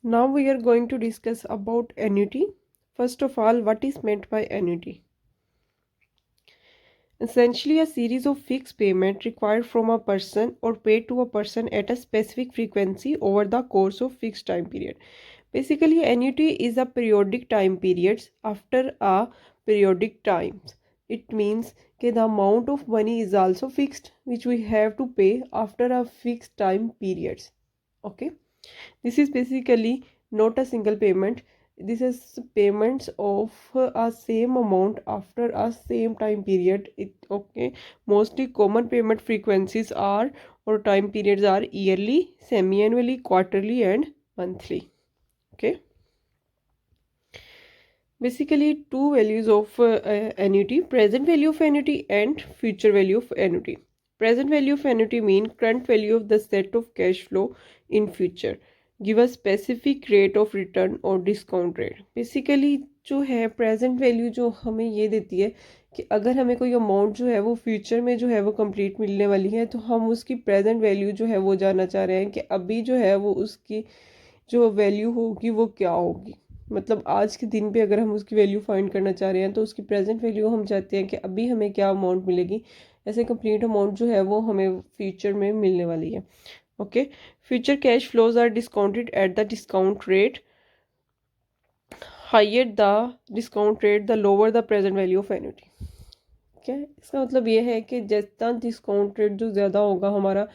Now we are going to discuss about annuity. First of all, what is meant by annuity? Essentially, a series of fixed payment required from a person or paid to a person at a specific frequency over the course of fixed time period. Basically, annuity is a periodic time periods after a periodic times. It means that the amount of money is also fixed, which we have to pay after a fixed time periods. Okay. This is basically not a single payment. This is payments of a same amount after a same time period. Okay. Mostly common payment frequencies are or time periods are yearly, semi-annually, quarterly, and monthly. Okay. Basically, two values of annuity: present value of annuity and future value of annuity. Present value of annuity mean current value of the set of cash flow in future. Give a specific rate of return or discount rate. Basically जो है present value जो हमें ये देती है कि अगर हमें कोई अमाउंट जो है वो फ्यूचर में जो है वो कंप्लीट मिलने वाली है, तो हम उसकी प्रेजेंट वैल्यू जो है वो जानना चाह रहे हैं कि अभी जो है वो उसकी जो वैल्यू होगी वो क्या होगी। मतलब आज के दिन पे अगर हम उसकी वैल्यू फाइंड करना चाह रहे हैं तो उसकी प्रेजेंट वैल्यू हम चाहते हैं कि अभी हमें क्या अमाउंट मिलेगी। ऐसे कंप्लीट अमाउंट जो है वो हमें फ्यूचर में मिलने वाली है। Okay. Future cash flows are discounted at the discount rate. Higher the discount rate the lower the present value of annuity. क्या है इसका मतलब ये है कि जितना डिस्काउंट रेट जो ज़्यादा होगा हमारा,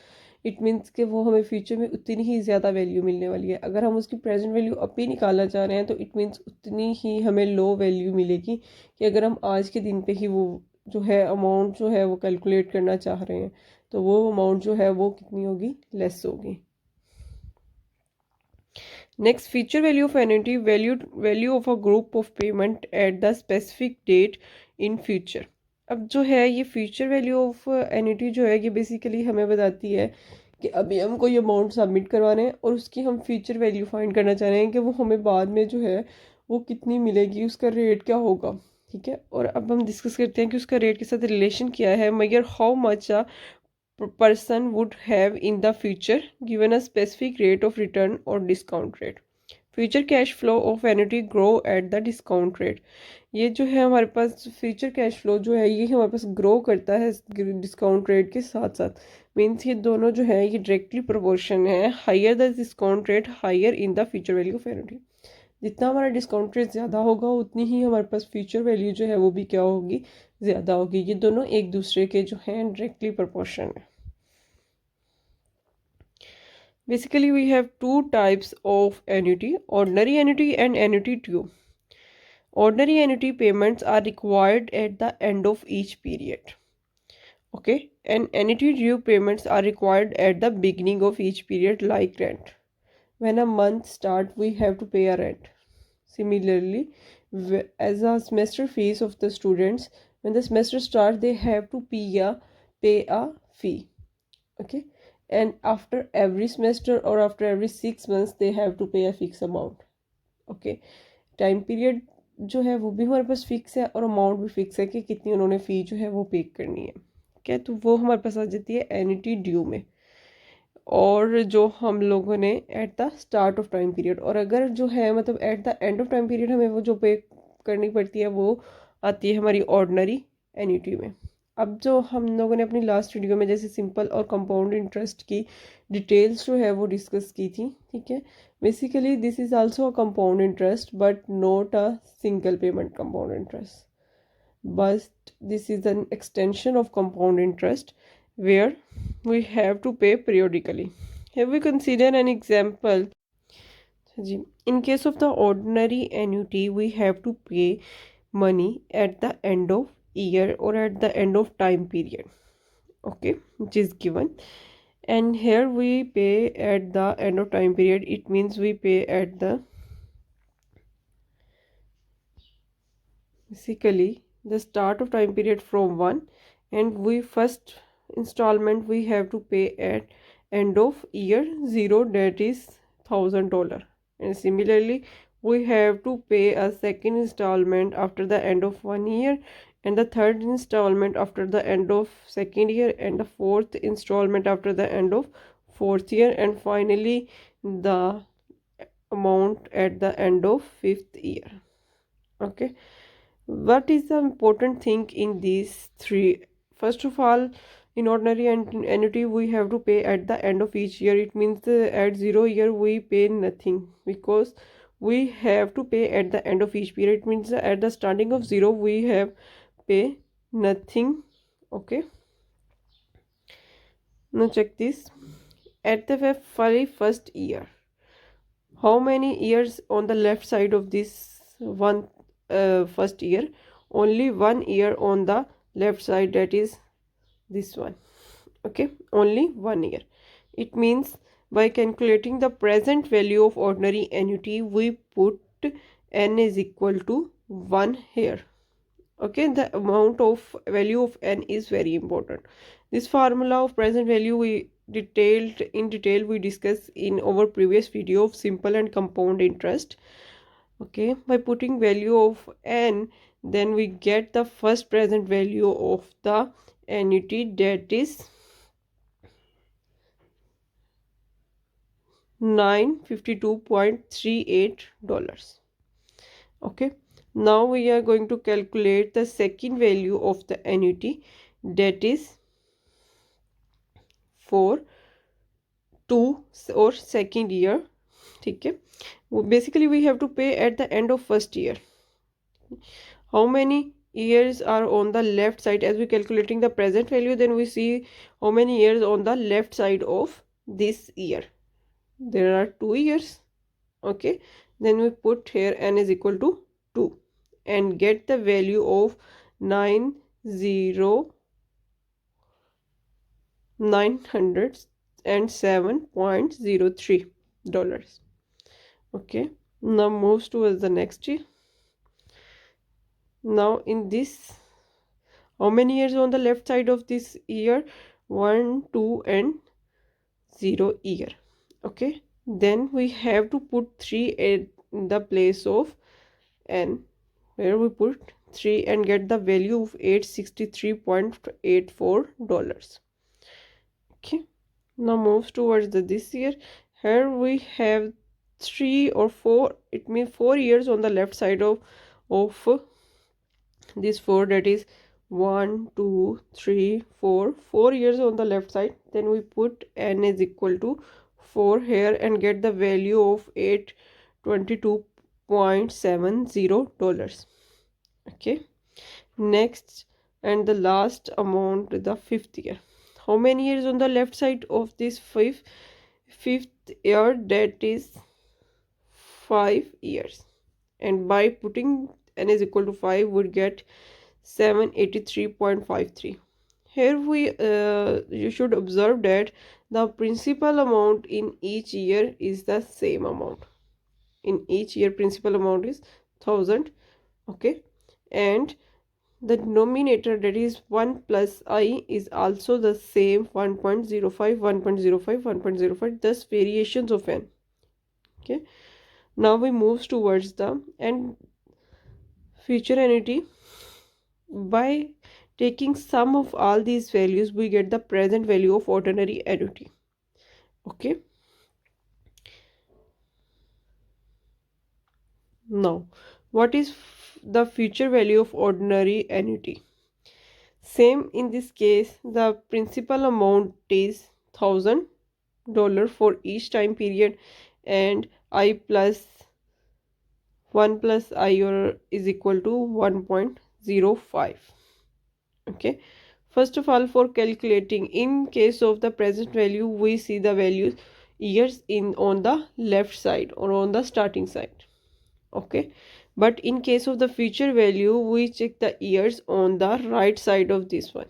इट मीन्स कि वो हमें फ्यूचर में उतनी ही ज़्यादा वैल्यू मिलने वाली है। अगर हम उसकी प्रेजेंट वैल्यू अभी निकालना चाह रहे हैं तो इट मीन्स उतनी ही हमें लो वैल्यू मिलेगी कि अगर हम आज के दिन पे ही वो जो है अमाउंट जो है वो कैलकुलेट करना चाह रहे हैं तो वो अमाउंट जो है वो कितनी होगी, लेस होगी। Next, future value of annuity, value of a group of payment at the specific date in future. अब जो है ये फ्यूचर वैल्यू ऑफ एन्युटी जो है ये बेसिकली हमें बताती है कि अभी हम कोई अमाउंट सबमिट करवा रहे हैं और उसकी हम फ्यूचर वैल्यू फाइंड करना चाह रहे हैं कि वो हमें बाद में जो है वो कितनी मिलेगी, उसका रेट क्या होगा। ठीक है। और अब हम डिस्कस करते हैं कि उसका रेट के साथ रिलेशन क्या है। मगर how much a person would have in the future given a specific rate of return or discount rate. Future cash flow of annuity grow at the discount rate. ये जो है हमारे पास फ्यूचर कैश फ्लो जो है ये हमारे पास grow करता है डिस्काउंट रेट के साथ साथ। मीन्स ये दोनों जो है ये डायरेक्टली प्रोपोर्शन है। Higher the discount rate higher in the future value of annuity. जितना हमारा डिस्काउंट रेट ज़्यादा होगा उतनी ही हमारे पास फ्यूचर वैल्यू जो है वो भी क्या होगी, ज़्यादा होगी। ये दोनों एक दूसरे के जो हैं डायरेक्टली प्रोपोर्शन है। Basically, we have two types of annuity: ordinary annuity and annuity due. Ordinary annuity payments are required at the end of each period. Okay, and annuity due payments are required at the beginning of each period, like rent. When a month starts, we have to pay a rent. Similarly, as a semester fees of the students, when the semester starts, they have to pay a fee. Okay, and after every semester or after every 6 months they have to pay a fixed amount. Okay, time period जो है वो भी हमारे पास fix है और amount भी fix है कि कितनी उन्होंने फ़ी जो है वो पे करनी है। क्या तो वो हमारे पास आ जाती है एन्युटी ड्यू में, और जो हम लोगों ने at the start of time period, और अगर जो है मतलब at the end of time period हमें वो जो पे करनी पड़ती है वो आती है हमारी ऑर्डनरी एन्युटी में। अब जो हम लोगों ने अपनी लास्ट वीडियो में जैसे सिंपल और कंपाउंड इंटरेस्ट की डिटेल्स जो है वो डिस्कस की थी। ठीक है। Basically this is also a compound interest but not a single payment compound interest, but this is an extension of compound interest where we have to pay periodically. Here we consider an example. In case of the ordinary annuity, we have to pay money at the end of year or at the end of time period. Okay, which is given. And here we pay at the end of time period. It means we pay at the basically the start of time period from 1, and we first installment we have to pay at end of year 0, that is $1,000. And similarly we have to pay a second installment after the end of 1 year, and the third installment after the end of second year, and the fourth installment after the end of fourth year, and finally the amount at the end of fifth year. Okay, what is the important thing in these three? First of all, in ordinary annuity we have to pay at the end of each year. It means at 0 year we pay nothing, because we have to pay at the end of each period. It means at the starting of 0 we have pay nothing. Okay, now check this. At the very first year, how many years on the left side of this one first year? Only 1 year on the left side, that is this one. Okay, only 1 year. It means by calculating the present value of ordinary annuity, we put n is equal to 1 here. Okay, the amount of value of n is very important. This formula of present value we detail we discussed in our previous video of simple and compound interest. Okay, by putting value of n, then we get the first present value of the annuity, that is $952.38. Okay, now we are going to calculate the second value of the annuity, that is for 2 or second year. Okay, basically we have to pay at the end of first year. How many years are on the left side? As we calculating the present value, then we see how many years on the left side of this year. There are 2 years. Okay, then we put here n is equal to 2 and get the value of 907.03 dollars. Okay, now moves towards the next year. Now in this, how many years on the left side of this year? 1, 2 and 0 year. Okay, then we have to put 3 in the place of n, where we put 3 and get the value of $863.84. Okay, now moves towards this year. Here we have 3 or 4, it means 4 years on the left side of this 4, that is 1, 2, 3, 4, 4 years on the left side. Then we put n is equal to 4 here and get the value of $822.70. Okay, next and the last amount, the fifth year. How many years on the left side of this fifth year? That is 5 years, and by putting n is equal to 5 would get 783.53. Here we you should observe that the principal amount in each year is the same amount. In each year principal amount is 1000. Okay, and the denominator, that is 1 plus I, is also the same, 1.05, 1.05, 1.05, thus variations of n. Okay, now we move towards the and future annuity. By taking sum of all these values, we get the present value of ordinary annuity. Okay, now what is the future value of ordinary annuity? Same in this case, the principal amount is $1000 for each time period, and I plus 1 plus I or is equal to 1.05. Okay, first of all, for calculating, in case of the present value, we see the values years in on the left side or on the starting side. Okay, but in case of the future value, we check the years on the right side of this one.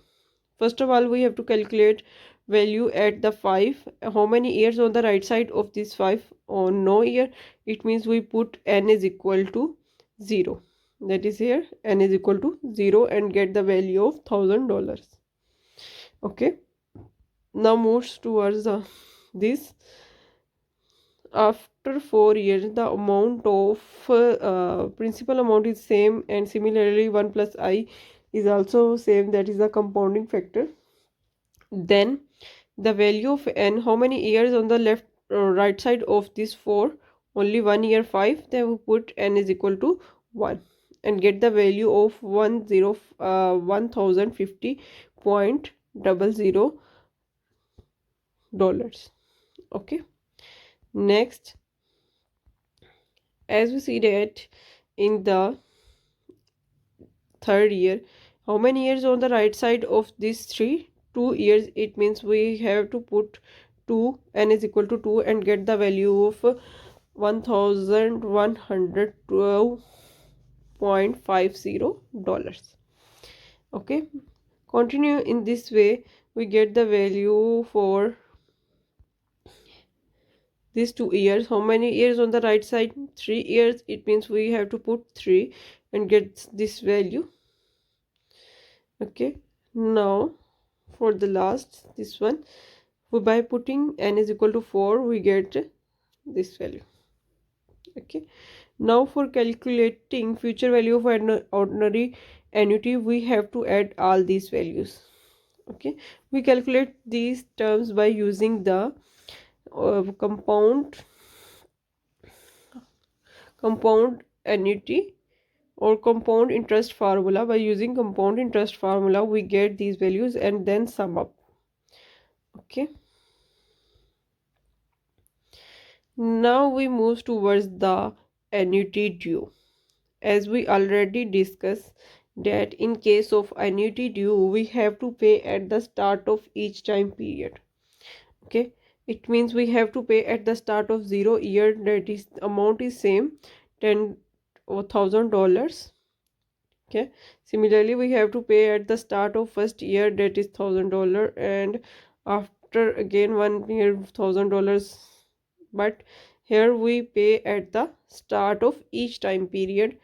First of all, we have to calculate value at the 5. How many years on the right side of this 5? On no year. It means we put n is equal to 0. That is here n is equal to 0 and get the value of $1000. Okay, now moves towards this. After 4 years, the amount of principal amount is same, and similarly 1 plus I is also same, that is the compounding factor. Then the value of n, how many years on the left right side of this 4? only 1 year 5, then we put n is equal to 1 and get the value of 1050.00 dollars. Okay, next, as we see that in the third year, how many years on the right side of these three? 2 years. It means we have to put 2, n is equal to 2 and get the value of 1112.50 dollars. Okay, continue in this way, we get the value for these 2 years. How many years on the right side? 3 years. It means we have to put 3 and get this value. Okay, now for the last, this one, by putting n is equal to 4, we get this value. Okay, now for calculating future value of an ordinary annuity, we have to add all these values. Okay, we calculate these terms by using the compound annuity or compound interest formula. By using compound interest formula, we get these values and then sum up. Okay, now we move towards the annuity due. As we already discussed that in case of annuity due, we have to pay at the start of each time period. Okay, it means we have to pay at the start of 0 year, that is amount is same, $10,000. Okay, similarly we have to pay at the start of first year, that is $1,000, and after again 1 year $1,000. But here we pay at the start of each time period.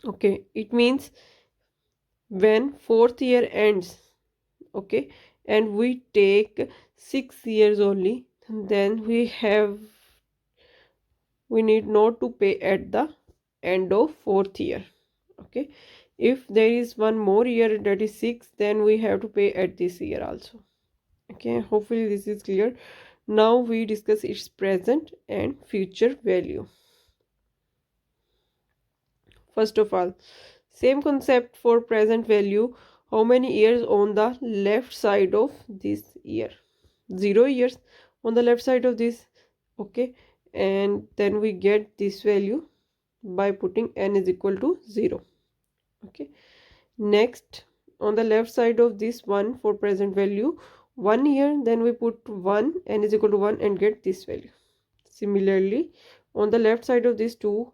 Okay, it means when fourth year ends, okay, and we take 6 years only, then we need not to pay at the end of fourth year. Okay, if there is one more year, that is 6, then we have to pay at this year also. Okay, hopefully this is clear. Now we discuss its present and future value. First of all, same concept for present value. How many years on the left side of this year? 0 years on the left side of this. Okay, and then we get this value by putting n is equal to 0. Okay, next, on the left side of this one, for present value, 1 year, then we put 1, n is equal to 1 and get this value. Similarly, on the left side of this 2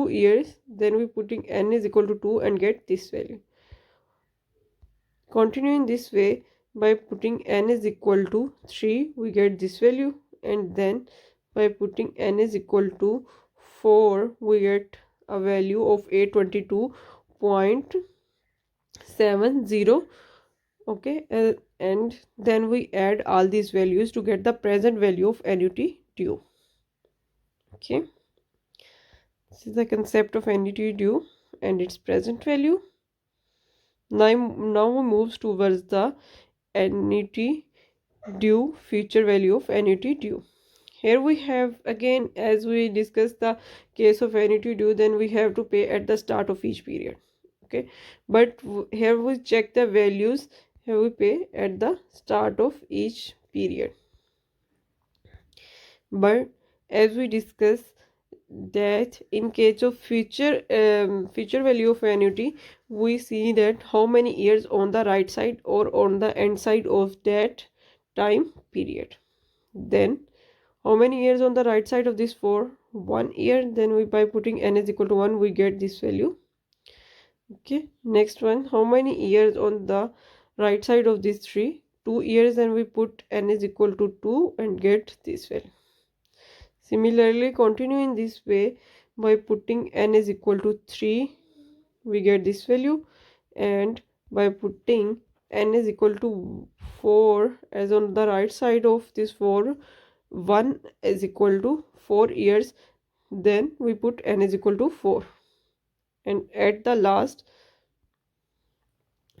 years, then we putting n is equal to 2 and get this value. Continuing this way, by putting n is equal to 3, we get this value, and then by putting n is equal to 4, we get a value of 822.70. Okay, and then we add all these values to get the present value of annuity due. Okay, this is the concept of annuity due and its present value. Now we move towards the annuity due, future value of annuity due. Here we have, again, as we discussed the case of annuity due, then we have to pay at the start of each period. Okay, but here we check the values. Here we pay at the start of each period. But as we discuss that in case of future value of annuity, we see that how many years on the right side or on the end side of that time period. Then how many years on the right side of this? For 1 year, then we, by putting n is equal to 1, we get this value. Okay, next one, how many years on the right side of this 3? 2 years, and we put n is equal to 2 and get this value. Similarly, continue in this way, by putting n is equal to 3, we get this value, and by putting n is equal to 4, as on the right side of this 4, 1 is equal to 4 years, then we put n is equal to 4, and at the last,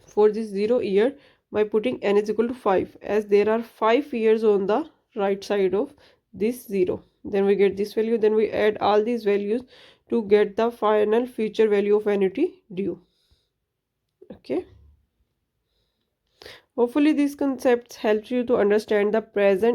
for this 0 year, by putting n is equal to 5, as there are 5 years on the right side of this 0, then we get this value, then we add all these values to get the final future value of annuity due. Okay, hopefully these concepts help you to understand the present